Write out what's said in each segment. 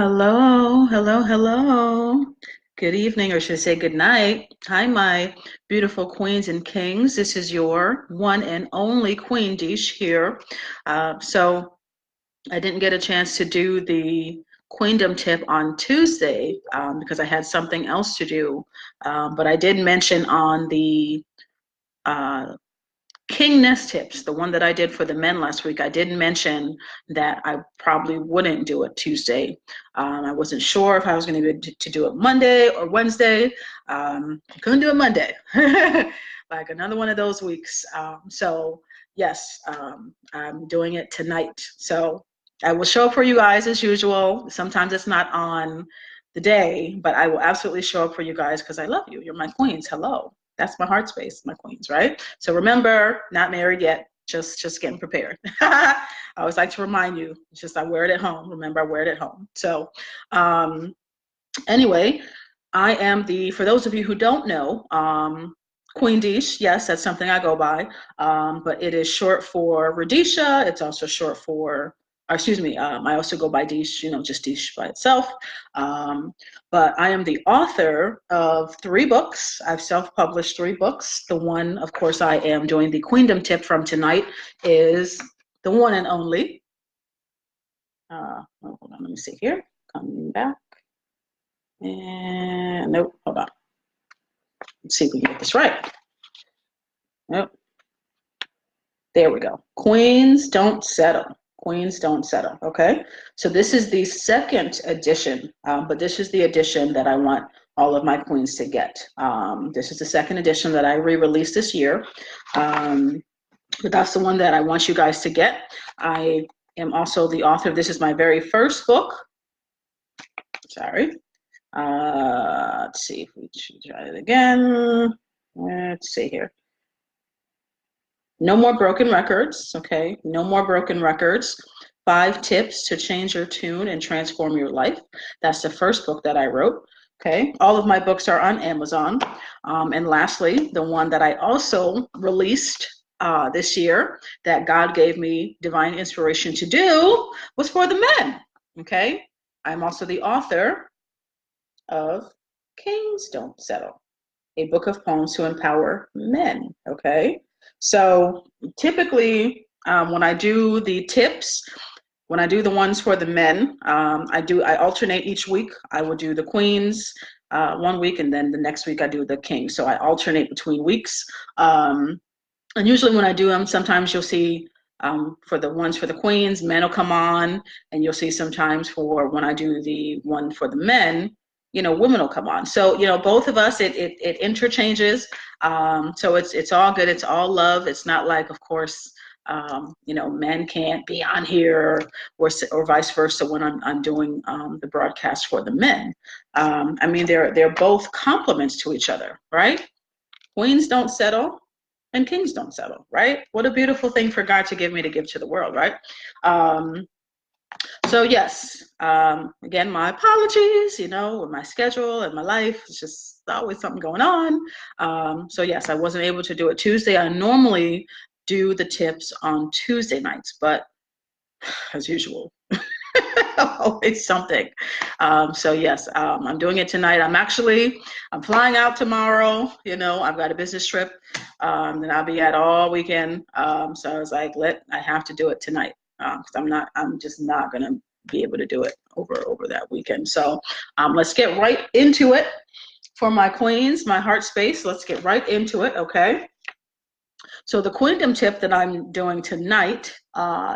Hello, hello, hello. Good evening, or should I say good night. Hi, my beautiful queens and kings. This is your one and only Queen Dish here. So I didn't get a chance to do the Queendom tip on Tuesday because I had something else to do. But I did mention on the uh, King Nest tips, the one that I did for the men last week, I did mention that I probably wouldn't do it Tuesday. I wasn't sure if I was going to be able to do it Monday or Wednesday. Couldn't do it Monday, like another one of those weeks. So yes, I'm doing it tonight. So I will show up for you guys as usual. Sometimes it's not on the day, but I will absolutely show up for you guys because I love you. You're my queens. Hello. That's my heart space, my queens, right? So remember, not married yet, just getting prepared. I always like to remind you, it's just I wear it at home. Remember, I wear it at home. So um, anyway, I am for those of you who don't know, Queen Dish, yes, that's something I go by, but it is short for Radisha. It's also short for, or excuse me, I also go by Dish, just Dish by itself. Um, but I am the author of 3 books. I've self-published 3 books. The one, of course, I am doing the Queendom tip from tonight is the one and only. Hold on, let me see here. Coming back. And nope, hold on. Let's see if we can get this right. Nope. There we go. Queens don't settle. Queens don't settle. Okay. So this is the second edition, but this is the edition that I want all of my queens to get. This is the second edition that I re-released this year. But that's the one that I want you guys to get. I am also the author. This is my very first book. Sorry. Let's see if we should try it again. Let's see here. No more broken records, okay? No more broken records. 5 tips to change your tune and transform your life. That's the first book that I wrote, okay? All of my books are on Amazon. And lastly, the one that I also released this year that God gave me divine inspiration to do was for the men, okay? I'm also the author of Kings Don't Settle, a book of poems to empower men. Okay. So typically, when I do the tips, when I do the ones for the men, I alternate each week. I will do the queens one week, and then the next week I do the king. So I alternate between weeks. And usually when I do them, sometimes you'll see for the ones for the queens, men will come on, and you'll see sometimes for when I do the one for the men, women will come on. So, both of us, it interchanges. So it's all good. It's all love. It's not like, of course, men can't be on here or vice versa when I'm doing the broadcast for the men. I mean, they're both complements to each other, right? Queens don't settle and kings don't settle, right? What a beautiful thing for God to give me to give to the world, right? Um, so yes, again, my apologies, with my schedule and my life, it's just always something going on. So yes, I wasn't able to do it Tuesday. I normally do the tips on Tuesday nights, but as usual, always something. So yes, I'm doing it tonight. I'm flying out tomorrow. I've got a business trip that I'll be at all weekend. So I was like, I have to do it tonight because I'm just not gonna be able to do it over that weekend. So let's get right into it for my queens, my heart space. Let's get right into it, okay? So the Queendom tip that I'm doing tonight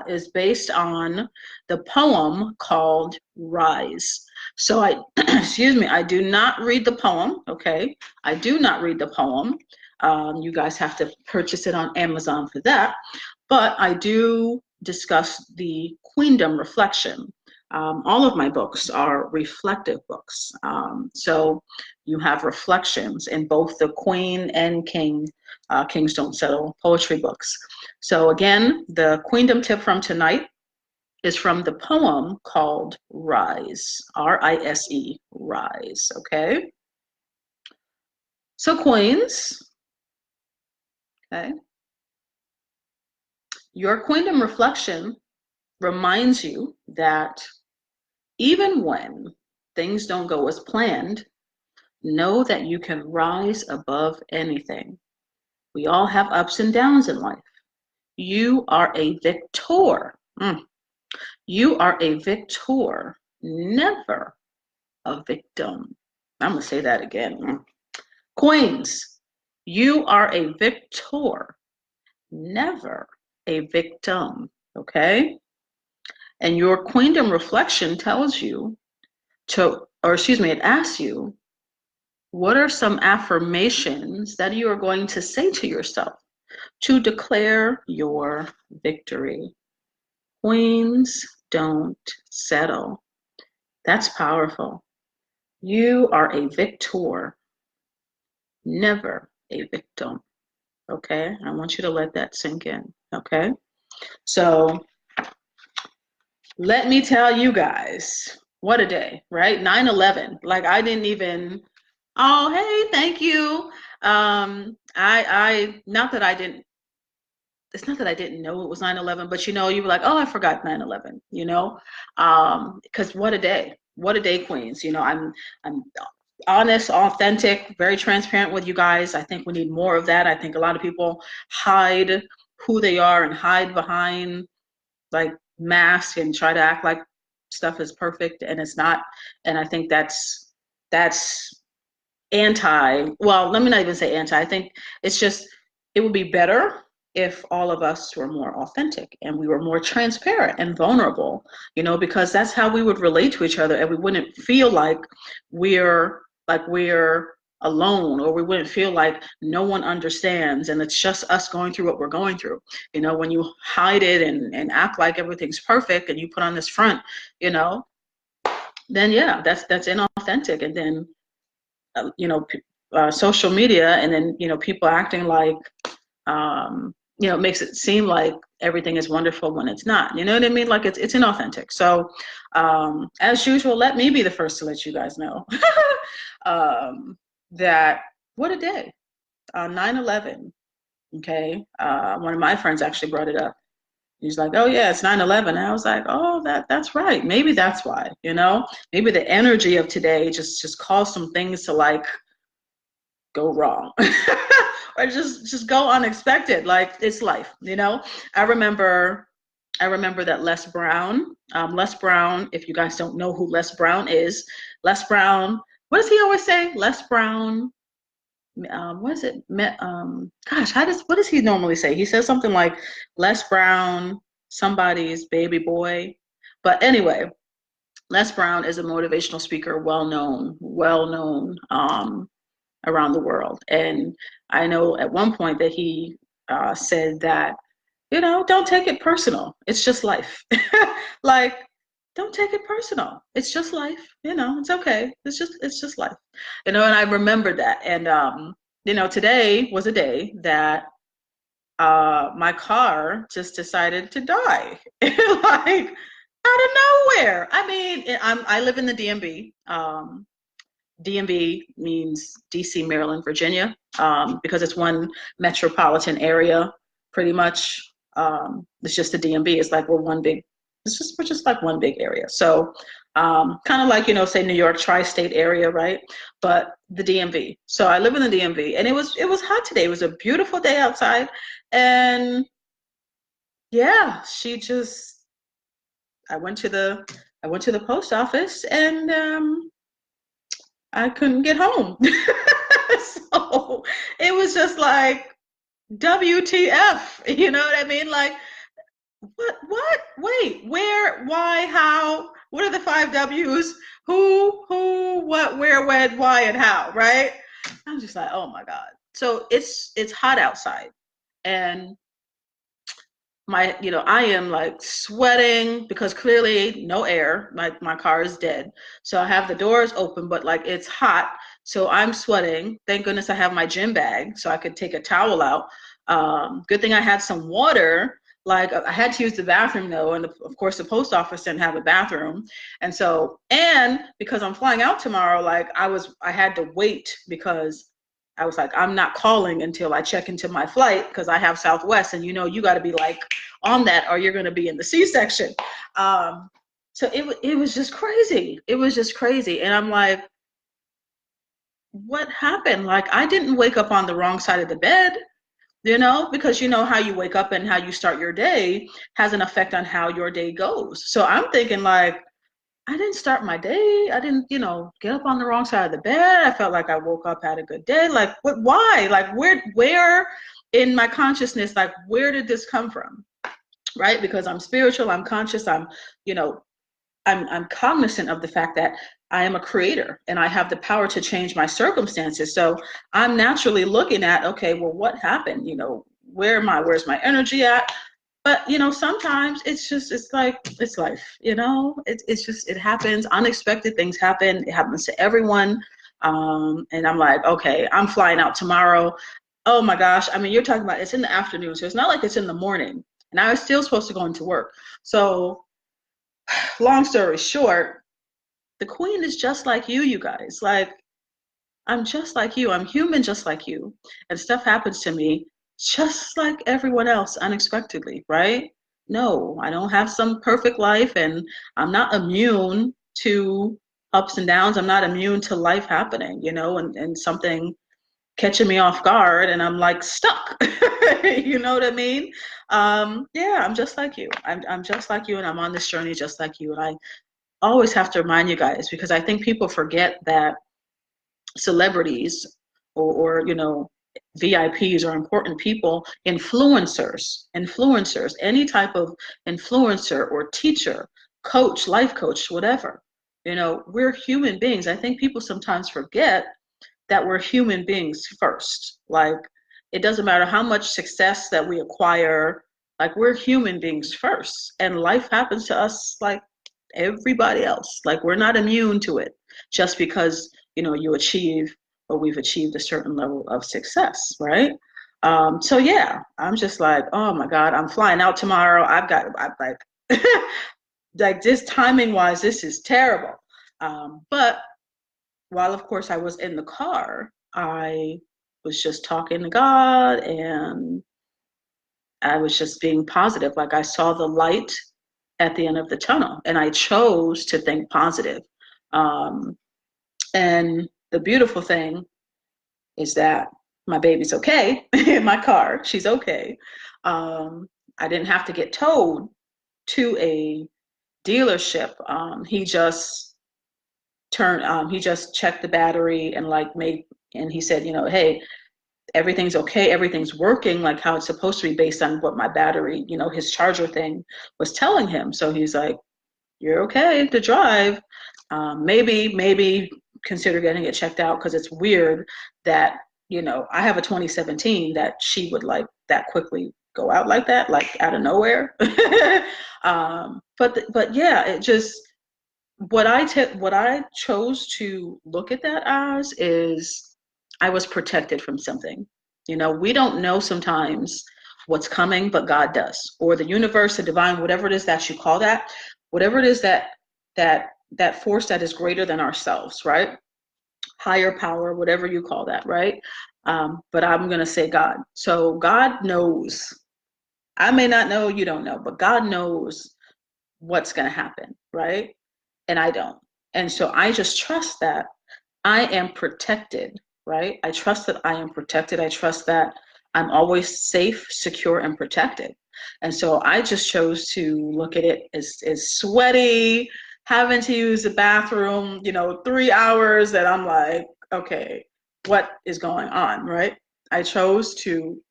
is based on the poem called Rise. So excuse me, I do not read the poem, okay? I do not read the poem. You guys have to purchase it on Amazon for that. But I do discuss the Queendom reflection. All of my books are reflective books. So you have reflections in both the Queen and King Kings Don't Settle poetry books. So again, the Queendom tip from tonight is from the poem called Rise, R-I-S-E, Rise, okay? So Queens, okay? Your Queendom reflection reminds you that Even when things don't go as planned, know that you can rise above anything. We all have ups and downs in life. You are a victor. You are a victor, never a victim. I'm going to say that again. Queens, you are a victor, never a victim. Okay? And your queendom reflection tells you it asks you, what are some affirmations that you are going to say to yourself to declare your victory? Queens don't settle. That's powerful. You are a victor, never a victim. Okay? I want you to let that sink in. Okay? So let me tell you guys, what a day, right? 9/11. Like I didn't even, oh, hey, thank you. Not that I didn't, it's not that I didn't know it was 9/11, but you were like, oh, I forgot 9/11, because what a day. What a day, Queens. I'm honest, authentic, very transparent with you guys. I think we need more of that. I think a lot of people hide who they are and hide behind like masks and try to act like stuff is perfect and it's not. And I think that's well, let me not even say anti. I think it's just, it would be better if all of us were more authentic and we were more transparent and vulnerable, because that's how we would relate to each other, and we wouldn't feel like we're alone, or we wouldn't feel like no one understands and it's just us going through what we're going through. When you hide it and act like everything's perfect and you put on this front, then yeah, that's inauthentic. And then social media, and then people acting like it makes it seem like everything is wonderful when it's not. You know what I mean? Like it's inauthentic. So as usual, let me be the first to let you guys know that what a day. 9/11. Okay, one of my friends actually brought it up. He's like, oh yeah, it's 9/11. And I was like, oh, that's right. Maybe that's why, maybe the energy of today just caused some things to like go wrong or just go unexpected. Like it's life. I remember that Les Brown, if you guys don't know who Les Brown is, Les Brown, what does he always say? Les Brown, what is it? What does he normally say? He says something like Les Brown, somebody's baby boy. But anyway, Les Brown is a motivational speaker, well known around the world. And I know at one point that he said that, don't take it personal. It's just life. Like, don't take it personal. It's just life. It's okay. It's just life. And I remember that. And, today was a day that my car just decided to die. Like, out of nowhere. I mean, I live in the DMV. DMV means DC, Maryland, Virginia, because it's one metropolitan area, pretty much. It's just the DMV. It's like we're just like one big area. So kind of like, say New York tri-state area, right? But the DMV. So I live in the DMV, and it was hot today. It was a beautiful day outside. And yeah, I went to the post office, and I couldn't get home. So it was just like, WTF, you know what I mean? Like, what? Wait, where, why, how? What are the 5 W's? Who, what, where, when, why, and how, right? I'm just like, oh my God. So it's hot outside, and I am like sweating because clearly no air, like my car is dead. So I have the doors open, but like it's hot. So I'm sweating. Thank goodness I have my gym bag so I could take a towel out. Good thing I had some water. Like I had to use the bathroom though. And of course the post office didn't have a bathroom. And because I'm flying out tomorrow, like I had to wait because I was like, I'm not calling until I check into my flight because I have Southwest, and you got to be like on that or you're going to be in the C-section. So it was just crazy. It was just crazy. And I'm like, what happened? Like, I didn't wake up on the wrong side of the bed, because you know how you wake up and how you start your day has an effect on how your day goes. So I'm thinking like, I didn't start my day. I didn't, get up on the wrong side of the bed. I felt like I woke up, had a good day. Like, what, why? Like, where in my consciousness, like, where did this come from? Right? Because I'm spiritual, I'm conscious, you know, I'm cognizant of the fact that I am a creator and I have the power to change my circumstances. So I'm naturally looking at, okay, well, what happened? Where's my energy at? But sometimes it's like it's life. It happens. Unexpected things happen. It happens to everyone. And I'm like, okay, I'm flying out tomorrow. Oh my gosh. I mean, you're talking about it's in the afternoon, so it's not like it's in the morning. And I was still supposed to go into work. So long story short, the queen is just like you guys. Like, I'm just like you. I'm human just like you. And stuff happens to me just like everyone else unexpectedly, right? No, I don't have some perfect life and I'm not immune to ups and downs. I'm not immune to life happening, and something catching me off guard and I'm like stuck. You know what I mean? Yeah, I'm just like you. I'm just like you and I'm on this journey just like you. And I always have to remind you guys because I think people forget that celebrities or VIPs are important people, influencers, any type of influencer or teacher, coach, life coach, whatever. We're human beings. I think people sometimes forget that we're human beings first. Like, it doesn't matter how much success that we acquire, like, we're human beings first. And life happens to us like everybody else. Like, we're not immune to it just because, you achieve or we've achieved a certain level of success, right? So yeah, I'm just like, oh my God, I'm flying out tomorrow. I'm like, like this timing wise, this is terrible. But while of course I was in the car, I was just talking to God and I was just being positive. Like, I saw the light at the end of the tunnel and I chose to think positive. Um, and the beautiful thing is that my baby's okay in my car. She's okay. I didn't have to get towed to a dealership. He just checked the battery and and he said, hey, everything's okay, everything's working like how it's supposed to be based on what my battery, his charger thing was telling him. So he's like, you're okay to drive. Maybe consider getting it checked out because it's weird that, I have a 2017 that she would like that quickly go out like that, like out of nowhere. But yeah, it just, what I chose to look at that as is I was protected from something. We don't know sometimes what's coming, but God does, or the universe, the divine, whatever it is that you call that, whatever it is that force that is greater than ourselves, right? Higher power, whatever you call that, right? But I'm gonna say God. So God knows. I may not know, you don't know, but God knows what's gonna happen, right? And I don't. And so I just trust that I am protected, right? I trust that I am protected. I trust that I'm always safe, secure, and protected. And so I just chose to look at it as sweaty, having to use the bathroom, 3 hours that I'm like, okay, what is going on, right? I chose to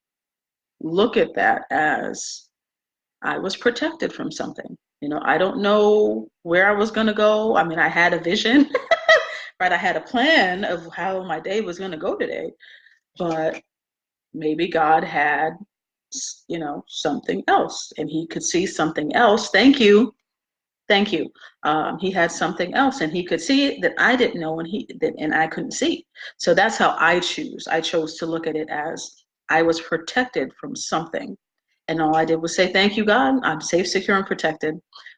look at that as I was protected from something. I don't know where I was going to go. I mean, I had a vision, right? I had a plan of how my day was going to go today, but maybe God had, something else and he could see something else. Thank you. Thank you. He had something else and he could see that I didn't know and I couldn't see. So that's how I choose. I chose to look at it as I was protected from something. And all I did was say, thank you, God. I'm safe, secure, and protected.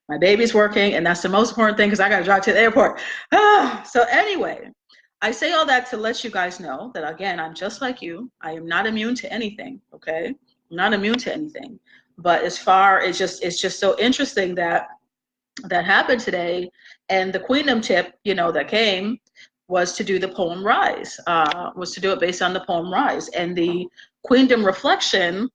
My baby's working, and that's the most important thing because I got to drive to the airport. So anyway, I say all that to let you guys know that, again, I'm just like you. I am not immune to anything, okay? I'm not immune to anything. But as far as it's just so interesting that that happened today. And the Queendom Tip, that came was to do the poem Rise, was to do it based on the poem Rise. And the Queendom Reflection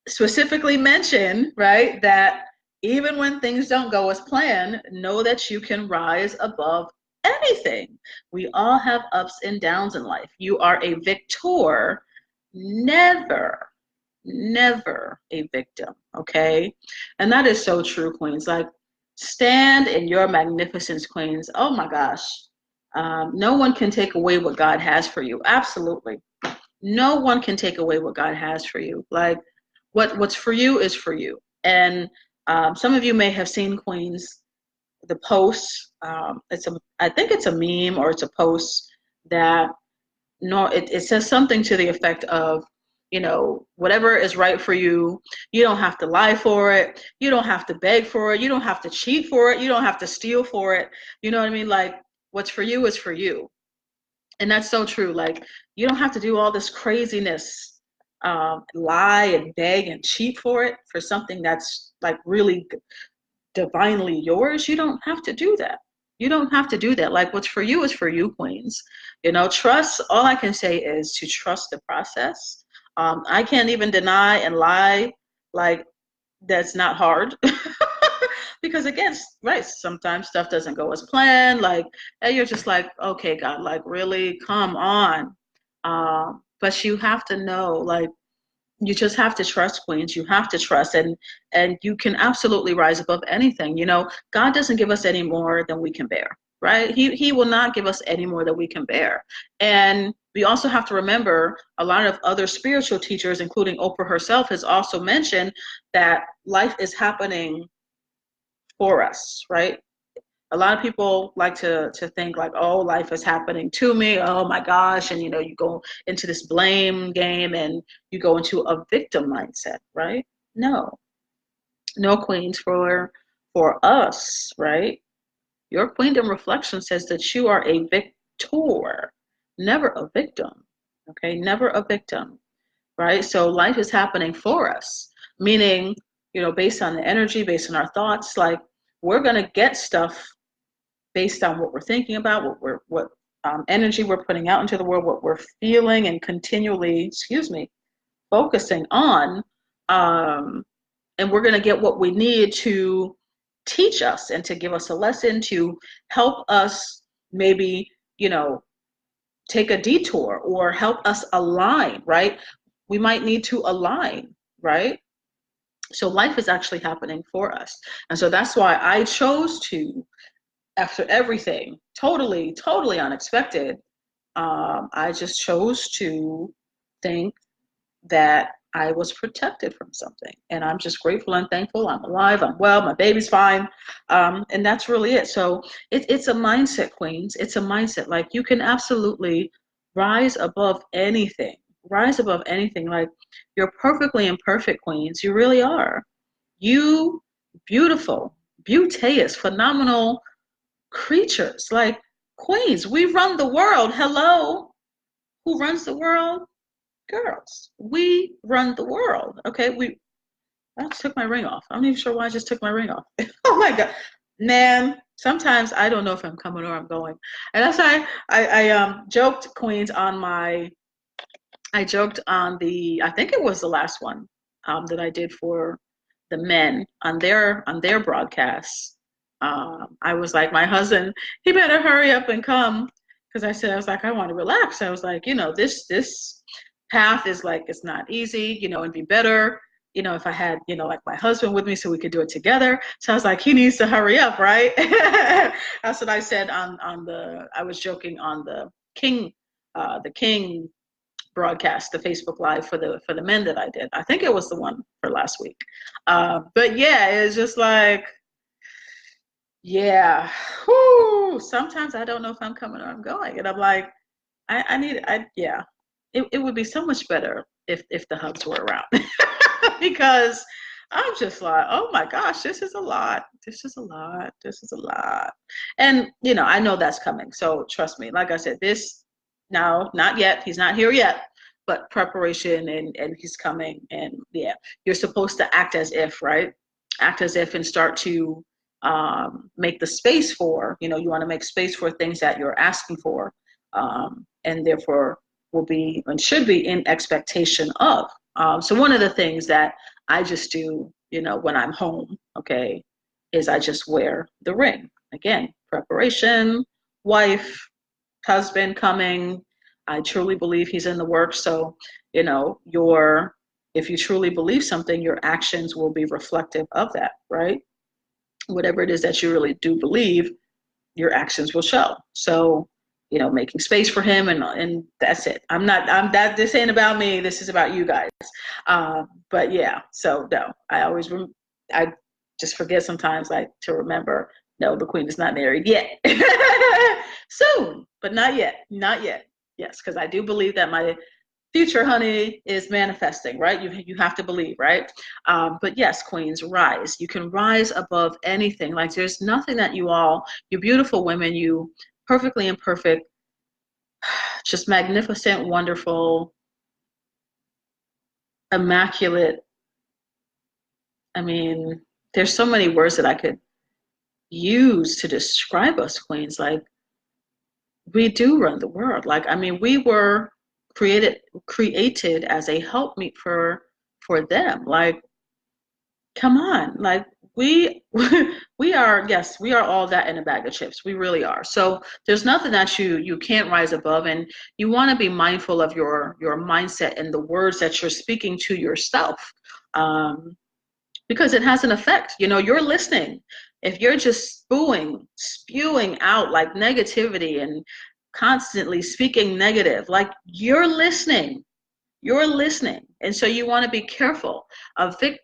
specifically mentioned, right, that even when things don't go as planned, know that you can rise above anything. We all have ups and downs in life. You are a victor, never, never a victim, okay? And that is so true, Queens. Like, stand in your magnificence, Queens. Oh my gosh. No one can take away what God has for you. Absolutely. No one can take away what God has for you. Like, what's for you is for you. And some of you may have seen, Queens, the post. I think it's a meme or it's a post that it says something to the effect of, whatever is right for you, you don't have to lie for it, you don't have to beg for it, you don't have to cheat for it, you don't have to steal for it. You know what I mean? Like, what's for you is for you. And that's so true. Like, you don't have to do all this craziness, lie and beg and cheat for it, for something that's like really divinely yours. You don't have to do that. You don't have to do that. Like, what's for you is for you, Queens. Trust. All I can say is to trust the process. I can't even deny and lie. Like, that's not hard. Because again, right, sometimes stuff doesn't go as planned. Like, and you're just like, okay, God, like, really, come on. But you have to know, like, you just have to trust, Queens. You have to trust, and you can absolutely rise above anything. God doesn't give us any more than we can bear, right? He will not give us any more than we can bear. And we also have to remember, a lot of other spiritual teachers, including Oprah herself, has also mentioned that life is happening for us, right? A lot of people like to think like, oh, life is happening to me, oh my gosh, and you go into this blame game and you go into a victim mindset, right? No, Queens, for us, right? Your Queendom Reflection says that you are a victor, never a victim. Okay, never a victim, right? So life is happening for us, meaning, based on the energy, based on our thoughts, like, we're gonna get stuff based on what we're thinking about, what energy we're putting out into the world, what we're feeling, and continually, focusing on. And we're going to get what we need to teach us and to give us a lesson, to help us maybe, take a detour or help us align, right? We might need to align, right? So life is actually happening for us. And so that's why I chose to, after everything, totally, totally unexpected, I just chose to think that I was protected from something. And I'm just grateful and thankful. I'm alive, I'm well, my baby's fine. And that's really it. So it's a mindset, Queens. It's a mindset. Like, you can absolutely rise above anything. Rise above anything. Like, you're perfectly imperfect, Queens. You really are. You, beautiful, beauteous, phenomenal creatures. Like, Queens, we run the world. Hello. Who runs the world? Girls. We run the world. Okay. I just took my ring off. I'm not even sure why I just took my ring off. Oh my God. Man, sometimes I don't know if I'm coming or I'm going. And that's why I joked, Queens, I joked on I think it was the last one that I did for the men on their broadcasts. I was like, my husband, he better hurry up and come, because I was like, I want to relax. I was like, this path is like, it's not easy, it'd be better, if I had, like, my husband with me so we could do it together. So I was like, he needs to hurry up, right? That's what I said I was joking on the King broadcast, the Facebook Live for the men that I did. I think it was the one for last week. But yeah, it's just like, yeah, whew, sometimes I don't know if I'm coming or I'm going. And I'm like, yeah, it would be so much better if the hugs were around. Because I'm just like, oh my gosh, this is a lot. This is a lot. This is a lot. And, I know that's coming. So trust me, like I said, no, not yet. He's not here yet, but preparation, and he's coming. And yeah, you're supposed to act as if, right? Act as if and start to make the space for, you want to make space for things that you're asking for, and therefore will be and should be in expectation of. So one of the things that I just do, when I'm home, okay, is I just wear the ring. Again, preparation, wife, husband coming. I truly believe he's in the works. So, if you truly believe something, your actions will be reflective of that, right? Whatever it is that you really do believe, your actions will show. So, making space for him, and that's it. This ain't about me. This is about you guys. But yeah, so no, I just forget sometimes, like, to remember, no, the queen is not married yet. Soon, but not yet. Not yet. Yes, because I do believe that my future, honey, is manifesting, right? You have to believe, right? But yes, queens, rise. You can rise above anything. Like, there's nothing that you beautiful women, you perfectly imperfect, just magnificent, wonderful, immaculate. I mean, there's so many words that I could use to describe us, queens. Like, we do run the world. Like, I mean, we were created as a helpmeet for them. Like, come on. Like, we we are, yes, we are all that in a bag of chips. We really are. So there's nothing that you can't rise above, and you want to be mindful of your mindset and the words that you're speaking to yourself, because it has an effect. You're listening. If you're just spewing out like negativity and constantly speaking negative, like, you're listening. And so you want to be careful. A victor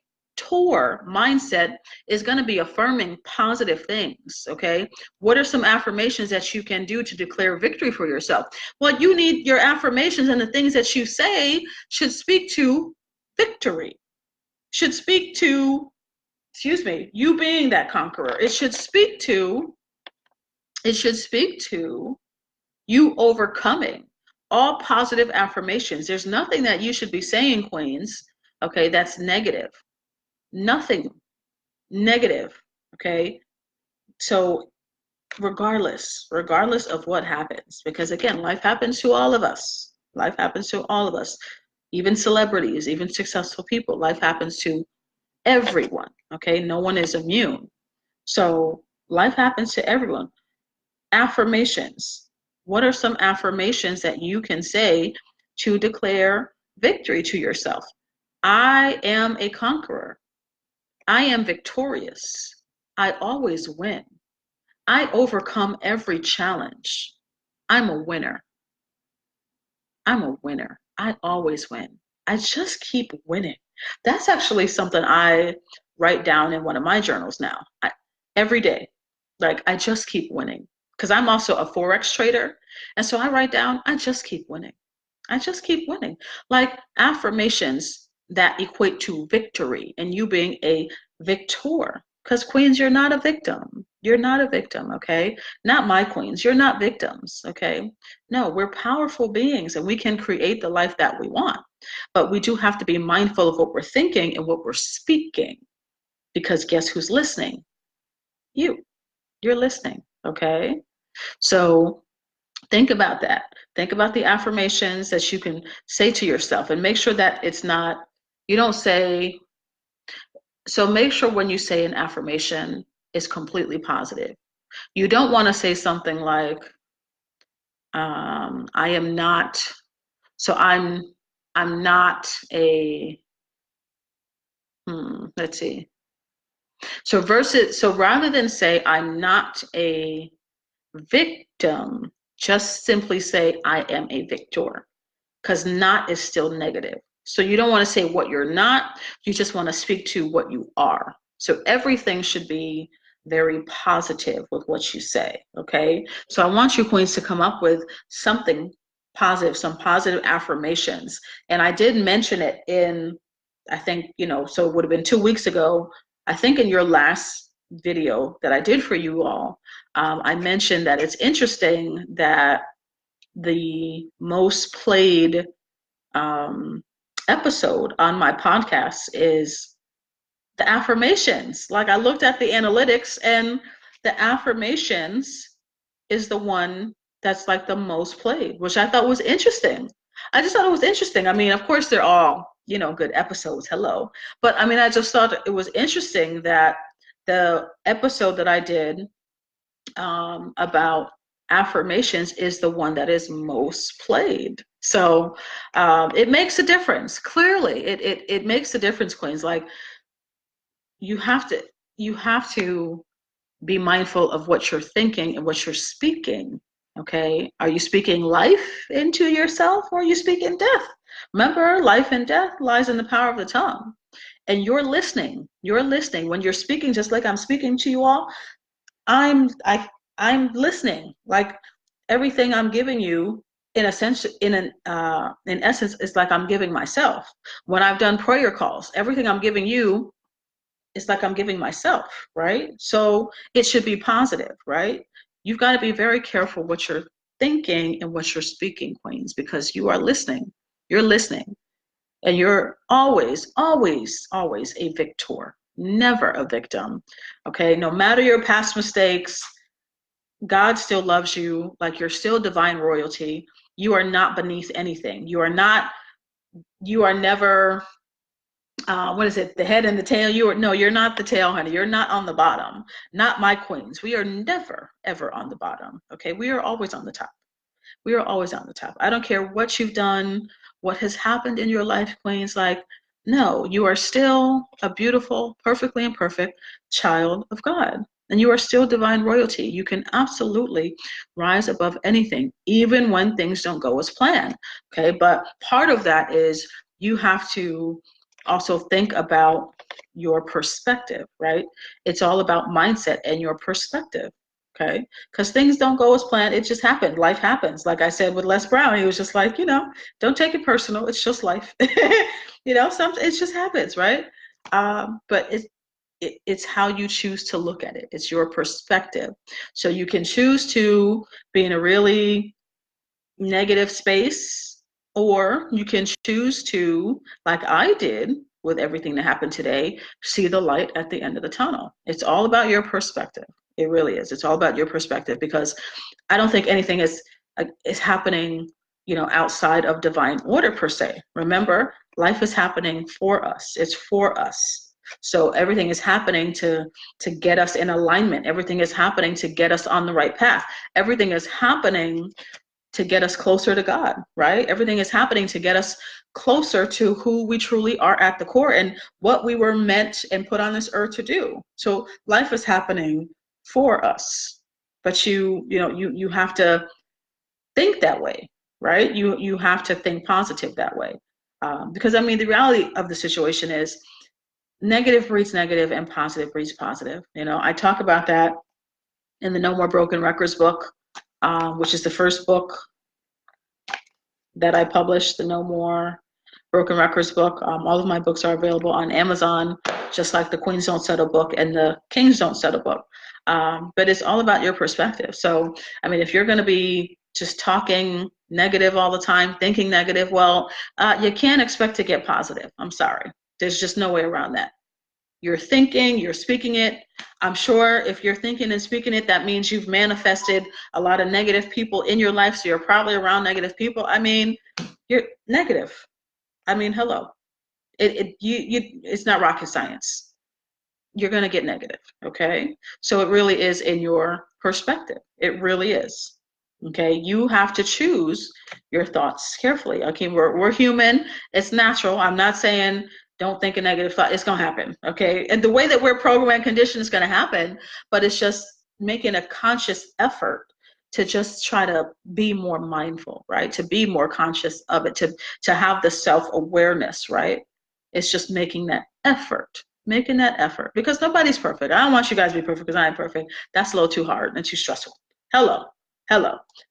mindset is going to be affirming positive things. Okay, what are some affirmations that you can do to declare victory for yourself? Well, you need your affirmations, and the things that you say should speak to victory, should speak to, you being that conqueror. It should speak to you overcoming. All positive affirmations. There's nothing that you should be saying, queens, okay, that's negative. Nothing negative, okay? So regardless of what happens, because again, life happens to all of us. Life happens to all of us. Even celebrities, even successful people, life happens to everyone, okay? No one is immune. So life happens to everyone. Affirmations. What are some affirmations that you can say to declare victory to yourself? I am a conqueror. I am victorious. I always win. I overcome every challenge. I'm a winner. I'm a winner. I always win. I just keep winning. That's actually something I write down in one of my journals now. Every day. Like, I just keep winning. Because I'm also a Forex trader. And so I write down, I just keep winning. I just keep winning. Like, affirmations that equate to victory and you being a victor. Because queens, you're not a victim. You're not a victim, okay? Not my queens. You're not victims, okay? No, we're powerful beings and we can create the life that we want. But we do have to be mindful of what we're thinking and what we're speaking. Because guess who's listening? You. You're listening, okay? So think about that. Think about the affirmations that you can say to yourself, and make sure that it's not, you don't say, so make sure when you say an affirmation, it's completely positive. You don't want to say something like, I am not, so I'm not a, let's see. So rather than say, I'm not a victim, just simply say, I am a victor, because not is still negative. So you don't want to say what you're not, you just want to speak to what you are. So everything should be very positive with what you say, okay? So I want you queens to come up with something positive, some positive affirmations. And I did mention it in, I think, so it would have been 2 weeks ago, I think in your last video that I did for you all, I mentioned that it's interesting that the most played episode on my podcast is The affirmations, like I looked at the analytics, and the affirmations is the one that's like the most played, which I thought was interesting. I just thought it was interesting. I mean, of course, they're all, good episodes. Hello. But I mean, I just thought it was interesting that the episode that I did about affirmations is the one that is most played. So it makes a difference. Clearly, it makes a difference, Queens. Like you have to be mindful of what you're thinking and what you're speaking. Okay, are you speaking life into yourself, or are you speaking death? Remember, life and death lies in the power of the tongue. And you're listening when you're speaking, just like I'm speaking to you all. I'm listening. Like everything I'm giving you, in a sense, in essence, it's like I'm giving myself. When I've done prayer calls, everything I'm giving you, it's like I'm giving myself, right? So it should be positive, right? You've got to be very careful what you're thinking and what you're speaking, Queens, because you are listening. You're listening. And you're always, always, always a victor, never a victim. Okay? No matter your past mistakes, God still loves you. Like you're still divine royalty. You are not beneath anything. You are never what is it, the head and the tail? You're not the tail, honey. You're not on the bottom. Not my queens. We are never ever on the bottom. Okay, we are always on the top. We are always on the top. I don't care what you've done, what has happened in your life, queens. Like, no, you are still a beautiful, perfectly imperfect child of God. And you are still divine royalty. You can absolutely rise above anything, even when things don't go as planned. Okay, but part of that is you have to also think about your perspective, right? It's all about mindset and your perspective. Okay, because things don't go as planned. It just happened. Life happens. Like I said with Les Brown, he was just like, don't take it personal. It's just life. Something, it just happens, right? But it's how you choose to look at it. It's your perspective. So you can choose to be in a really negative space, or you can choose to, like I did with everything that happened today, see the light at the end of the tunnel. It's all about your perspective. It really is. It's all about your perspective, because I don't think anything is happening, outside of divine order per se. Remember, life is happening for us. It's for us. So everything is happening to get us in alignment. Everything is happening to get us on the right path. Everything is happening to get us closer to God, right? Everything is happening to get us closer to who we truly are at the core and what we were meant and put on this earth to do. So life is happening for us, but you have to think that way, right? You have to think positive that way, because I mean the reality of the situation is negative breeds negative and positive breeds positive. I talk about that in the No More Broken Records book, which is the first book that I published, the No More Broken Records book. All of my books are available on Amazon, just like the Queens Don't Settle book and the Kings Don't Settle book. But it's all about your perspective. So, I mean, if you're going to be just talking negative all the time, thinking negative, well, you can't expect to get positive. I'm sorry. There's just no way around that. You're thinking, you're speaking it. I'm sure if you're thinking and speaking it, that means you've manifested a lot of negative people in your life. So you're probably around negative people. I mean, you're negative. I mean, hello. It's not rocket science. You're going to get negative. Okay. So it really is in your perspective. It really is. Okay. You have to choose your thoughts carefully. Okay. We're human. It's natural. I'm not saying don't think a negative thought. It's going to happen. Okay. And the way that we're programmed and conditioned is going to happen, but it's just making a conscious effort to just try to be more mindful, right? To be more conscious of it, to have the self-awareness, right? It's just making that effort, because nobody's perfect. I don't want you guys to be perfect because I am perfect. That's a little too hard and too stressful. Hello.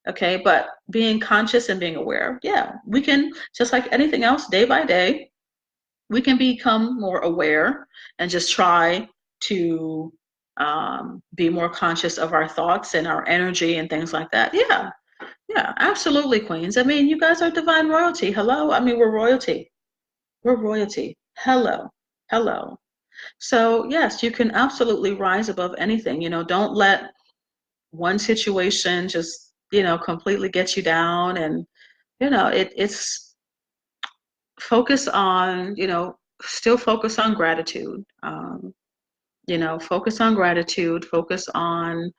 Okay. But being conscious and being aware, yeah, we can, just like anything else, day by day, we can become more aware and just try to be more conscious of our thoughts and our energy and things like that. Yeah, absolutely, queens. I mean, you guys are divine royalty. Hello. I mean, we're royalty. We're royalty. Hello. So yes, you can absolutely rise above anything. Don't let one situation just, completely get you down. And, it's focus on, still focus on gratitude. Focus on gratitude, focus on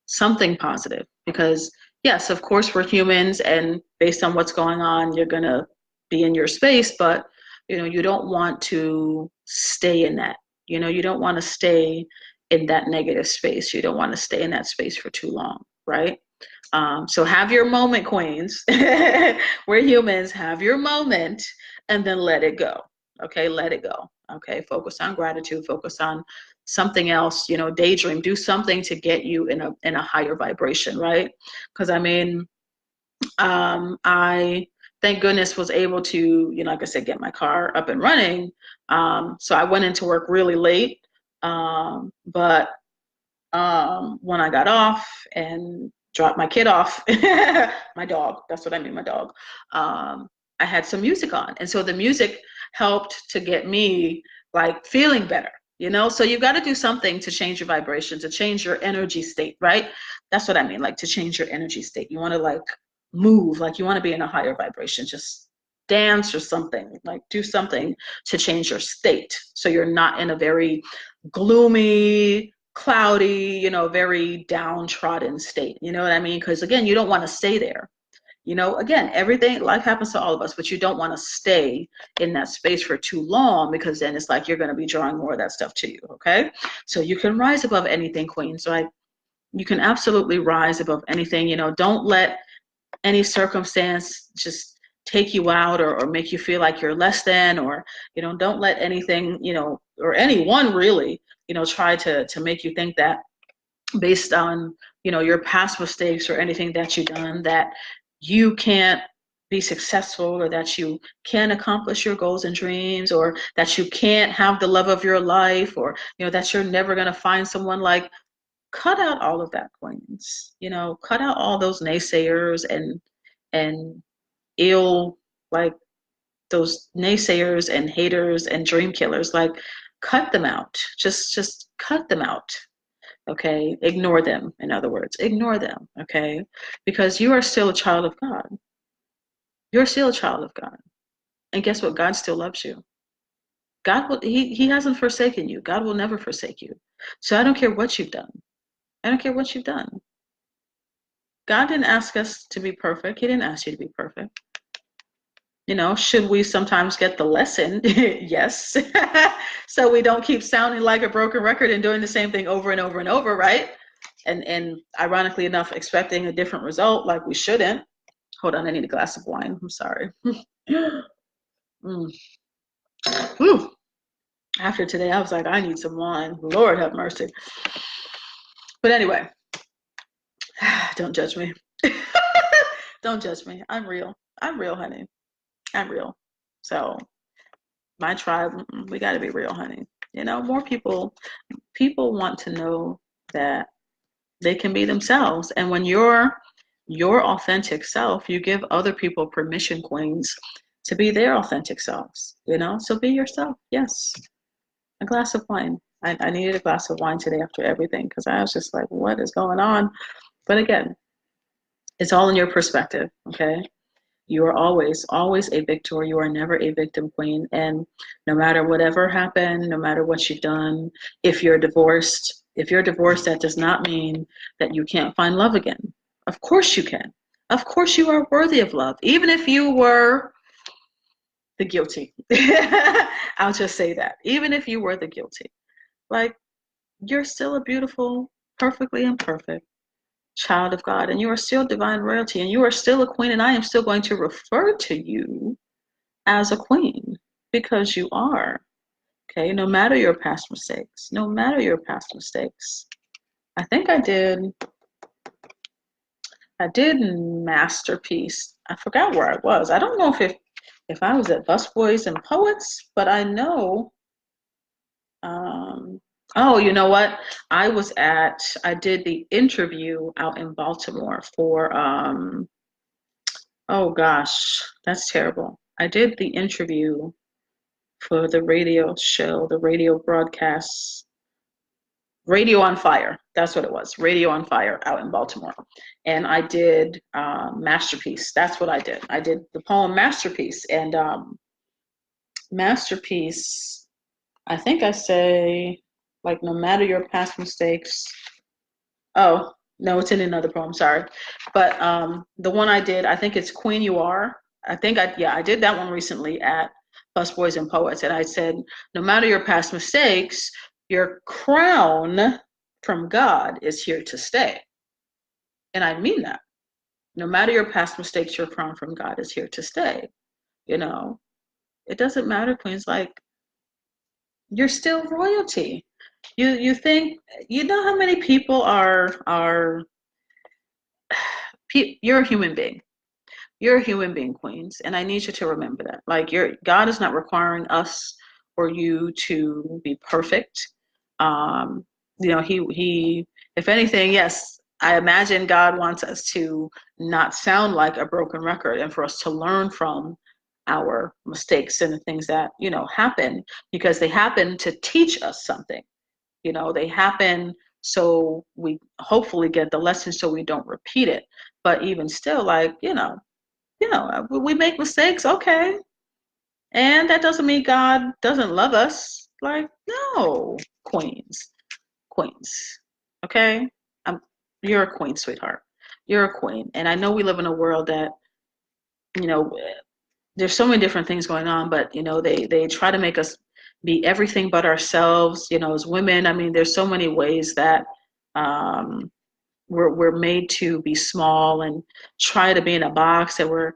something positive, because yes, of course we're humans, and based on what's going on, you're going to be in your space, but you don't want to stay in that. You don't want to stay in that negative space. You don't want to stay in that space for too long, right? So have your moment, queens. We're humans. Have your moment and then let it go. Okay, let it go. Okay, focus on gratitude, focus on something else, daydream, do something to get you in a higher vibration, right? Because I mean, I thank goodness was able to, like I said, get my car up and running. So I went into work really late. But when I got off and dropped my kid off, my dog, that's what I mean, my dog, I had some music on. And so the music helped to get me like feeling better, So you've got to do something to change your vibration, to change your energy state, right? That's what I mean, like to change your energy state. You want to like move, like you want to be in a higher vibration, just dance or something, like do something to change your state. So you're not in a very gloomy, cloudy, very downtrodden state. You know what I mean? Because again, you don't want to stay there. Again, everything, life happens to all of us, but you don't want to stay in that space for too long, because then it's like you're going to be drawing more of that stuff to you. Okay. So you can rise above anything, queen. So you can absolutely rise above anything. Don't let any circumstance just take you out, or make you feel like you're less than, or don't let anything, or anyone really, try to make you think that based on your past mistakes or anything that you've done, that you can't be successful, or that you can't accomplish your goals and dreams, or that you can't have the love of your life, or that you're never going to find someone like. Cut out all of that, queens. Cut out all those naysayers and ill, like those naysayers and haters and dream killers. Like, cut them out. Just cut them out. Okay, ignore them. In other words, ignore them. Okay, because you are still a child of God. You're still a child of God, and guess what? God still loves you. God will. He hasn't forsaken you. God will never forsake you. So I don't care what you've done. I don't care what you've done. God didn't ask us to be perfect. He didn't ask you to be perfect. Should we sometimes get the lesson? Yes. So we don't keep sounding like a broken record and doing the same thing over and over and over, right? And ironically enough, expecting a different result, like we shouldn't. Hold on, I need a glass of wine. I'm sorry. Mm. Whew. After today, I was like, I need some wine. Lord have mercy. But anyway, don't judge me. Don't judge me. I'm real. I'm real, honey. I'm real. So my tribe, we got to be real, honey. More people want to know that they can be themselves. And when you're your authentic self, you give other people permission, queens, to be their authentic selves, So be yourself. Yes. A glass of wine. I needed a glass of wine today after everything, because I was just like, what is going on? But again, it's all in your perspective, okay? You are always, always a victor. You are never a victim, queen. And no matter whatever happened, no matter what you've done, if you're divorced, that does not mean that you can't find love again. Of course you can. Of course you are worthy of love, even if you were the guilty. I'll just say that. Even if you were the guilty. Like, you're still a beautiful, perfectly imperfect child of God, and you are still divine royalty, and you are still a queen, and I am still going to refer to you as a queen, because you are. Okay, no matter your past mistakes, no matter your past mistakes. I think I did Masterpiece. I forgot where I was. I don't know if I was at Busboys and Poets, but I know oh, you know what? I did the interview out in Baltimore for oh gosh, that's terrible. I did the interview for the radio show, the radio broadcasts. Radio on Fire. That's what it was. Radio on Fire out in Baltimore. And I did Masterpiece. That's what I did. I did the poem Masterpiece. And Masterpiece, I think I say, like, no matter your past mistakes. Oh, no, it's in another poem, sorry. But the one I did, I think it's Queen You Are. I did that one recently at Plus Boys and Poets. And I said, no matter your past mistakes, your crown from God is here to stay. And I mean that. No matter your past mistakes, your crown from God is here to stay. You know, it doesn't matter, Queens, like, you're still royalty. You think, you know how many people you're a human being. You're a human being, Queens, and I need you to remember that. Like, God is not requiring us or you to be perfect. He, if anything, yes, I imagine God wants us to not sound like a broken record and for us to learn from our mistakes and the things that, happen, because they happen to teach us something. They happen so we hopefully get the lesson so we don't repeat it. But even still, like, we make mistakes, okay. And that doesn't mean God doesn't love us. Like, no, Queens, okay? You're a queen, sweetheart. You're a queen. And I know we live in a world that, there's so many different things going on, but, they try to make us be everything but ourselves, as women. I mean, there's so many ways that we're made to be small and try to be in a box, that we're,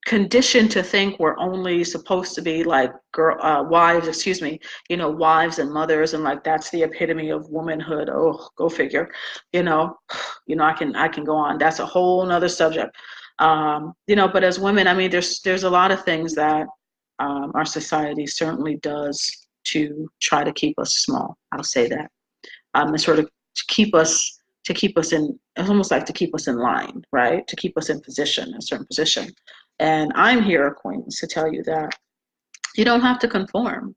conditioned to think we're only supposed to be like wives and mothers, and like that's the epitome of womanhood. Oh, go figure. I can go on. That's a whole nother subject. But as women, I mean, there's a lot of things that our society certainly does to try to keep us small. I'll say that. And sort of to keep us in, it's almost like to keep us in line, right? To keep us in position, a certain position. And I'm here, Queens, to tell you that you don't have to conform.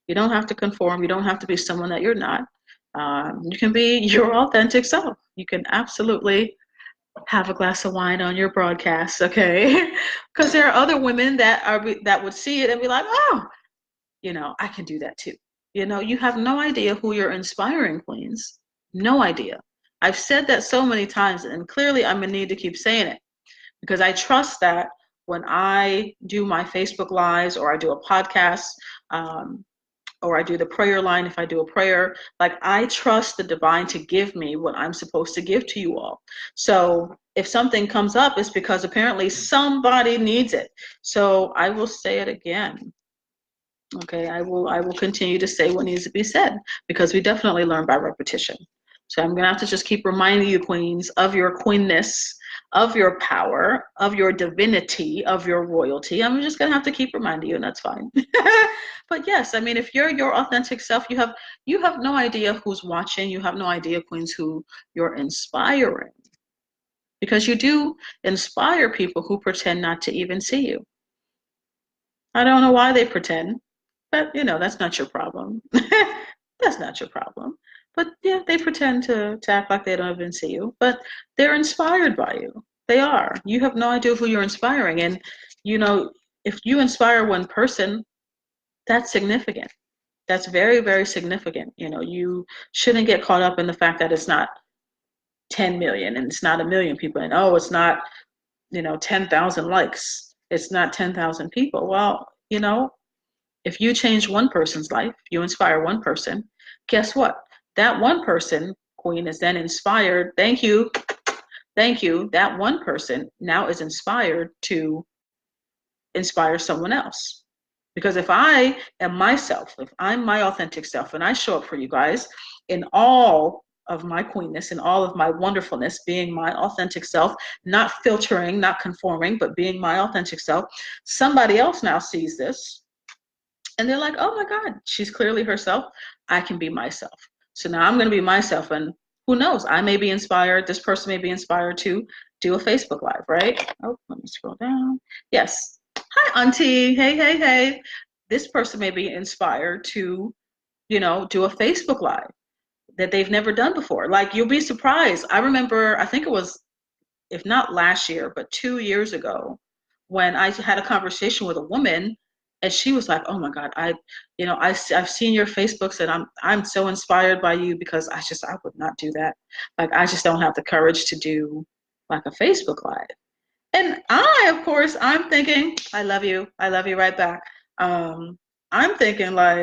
You don't have to conform. You don't have to be someone that you're not. You can be your authentic self. You can absolutely have a glass of wine on your broadcast, okay? Because there are other women that would see it and be like, oh, I can do that too. You have no idea who you're inspiring, Queens. No idea. I've said that so many times, and clearly I'm going to need to keep saying it, because I trust that when I do my Facebook Lives, or I do a podcast, or I do the prayer line, if I do a prayer, like, I trust the divine to give me what I'm supposed to give to you all. So if something comes up, it's because apparently somebody needs it. So I will say it again. Okay, I will continue to say what needs to be said, because we definitely learn by repetition. So I'm going to have to just keep reminding you, Queens, of your queenness, of your power, of your divinity, of your royalty. I'm just going to have to keep reminding you, and that's fine. But yes, I mean, if you're your authentic self, you have no idea who's watching. You have no idea, Queens, who you're inspiring. Because you do inspire people who pretend not to even see you. I don't know why they pretend, but, that's not your problem. That's not your problem. But yeah, they pretend to act like they don't even see you, but they're inspired by you. They are. You have no idea who you're inspiring. And, if you inspire one person, that's significant. That's very, very significant. You shouldn't get caught up in the fact that it's not 10 million and it's not 1 million people, and it's not, 10,000 likes. It's not 10,000 people. Well, if you change one person's life, you inspire one person, guess what? That one person, Queen, is then inspired. Thank you. That one person now is inspired to inspire someone else. Because if I am myself, if I'm my authentic self, and I show up for you guys in all of my queenness and all of my wonderfulness, being my authentic self, not filtering, not conforming, but being my authentic self, somebody else now sees this and they're like, oh my God, she's clearly herself. I can be myself. So now I'm going to be myself, and who knows, I may be inspired, this person may be inspired to do a Facebook Live, right? Oh, let me scroll down. Yes. Hi, Auntie. Hey, hey, hey. This person may be inspired to, do a Facebook Live that they've never done before. Like, you'll be surprised. I remember, I think it was, if not last year, but 2 years ago, when I had a conversation with a woman, and she was like, "Oh my God, I've seen your Facebooks, and I'm so inspired by you because I would not do that. Like, I just don't have the courage to do like a Facebook Live." And of course, I'm thinking, I love you right back. I'm thinking like,